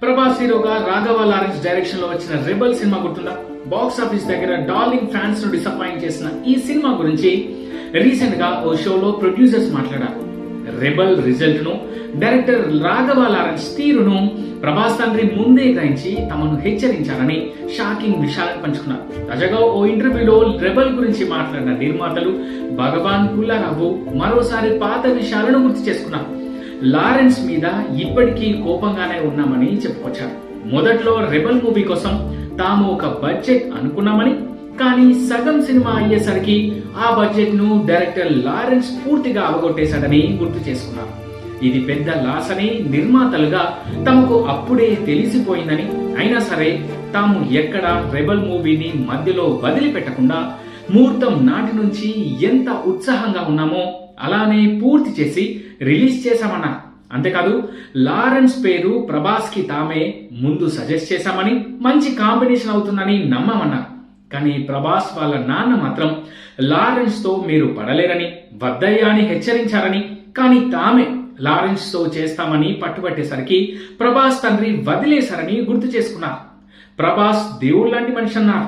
ప్రభాస్ హీరోగా Raghava Lawrence direction లో వచ్చిన రెబల్ సినిమా గుర్తుందా? బాక్స్ ఆఫీస్ దగ్గర డార్లింగ్ ఫ్యాన్స్ ను డిసప్పాయింట్ చేసిన ఈ సినిమా గురించి రీసెంట్ గా ఓ షోలో ప్రొడ్యూసర్స్ మాట్లాడారు. రెబల్ రిజల్ట్ ను, డైరెక్టర్ రాఘవ లారెన్స్ తీరును ప్రభాస్ తండ్రి ముందే గ్రహించి తమను హెచ్చరించారని షాకింగ్ విషయాలను పంచుకున్నారు. తాజాగా ఓ ఇంటర్వ్యూలో రెబల్ గురించి మాట్లాడిన నిర్మాతలు భగవాన్ పుల్లారావు మరోసారి పాత విషయాలను గుర్తు చేసుకున్నారు. లారెన్స్ మీద ఇప్పటికీ కోపంగానే ఉన్నామని చెప్పుకొచ్చారు. మొదట్లో రెబల్ మూవీ కోసం తాము ఒక బడ్జెట్ అనుకున్నామని, కానీ సగం సినిమా అయ్యేసరికి ఆ బడ్జెట్ ను డైరెక్టర్ లారెన్స్ పూర్తిగా అవగొట్టేశాడని గుర్తు చేసుకున్నారు. ఇది పెద్ద లాస్ అని నిర్మాతలుగా తమకు అప్పుడే తెలిసిపోయిందని, అయినా సరే తాము ఎక్కడ రెబల్ మూవీని మధ్యలో వదిలిపెట్టకుండా ముహూర్తం నాటి నుంచి ఎంత ఉత్సాహంగా ఉన్నామో అలానే పూర్తి చేసి రిలీజ్ చేశామన్నారు. అంతేకాదు లారెన్స్ పేరు ప్రభాస్ కి తామే ముందు సజెస్ట్ చేశామని, మంచి కాంబినేషన్ అవుతుందని నమ్మమన్నారు. కానీ ప్రభాస్ వాళ్ళ నాన్న మాత్రం లారెన్స్ తో మీరు పడలేరని, వద్దయ్యా అని హెచ్చరించారని, కానీ తామే లారెన్స్ తో చేస్తామని పట్టుబట్టేసరికి ప్రభాస్ తండ్రి వదిలేశారని గుర్తు చేసుకున్నారు. ప్రభాస్ దేవుళ్లాంటి మనిషి అన్నారు.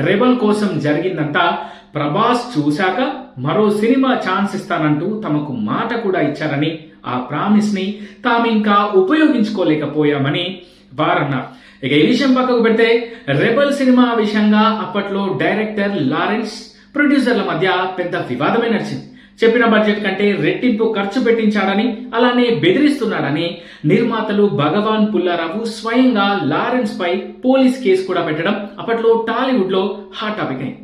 రెబల్ కోసం జరిగిందంతా ప్రభాస్ చూశాక మరో సినిమా ఛాన్స్ ఇస్తానంటూ తమకు మాట కూడా ఇచ్చారని, ఆ ప్రామిస్ ని తామింకా ఉపయోగించుకోలేకపోయామని వారన్నారు. ఇక ఈ విషయం పక్కకు పెడితే రెబల్ సినిమా విషయంగా అప్పట్లో డైరెక్టర్ లారెన్స్, ప్రొడ్యూసర్ల మధ్య పెద్ద వివాదమే నడిచింది. చెప్పిన బడ్జెట్ కంటే రెట్టింపు ఖర్చు పెట్టించాడని, అలానే బెదిరిస్తున్నాడని నిర్మాతలు భగవాన్ పుల్లారావు స్వయంగా లారెన్స్ పై పోలీస్ కేసు కూడా పెట్టడం అప్పట్లో టాలీవుడ్ లో హాట్ టాపిక్ అయింది.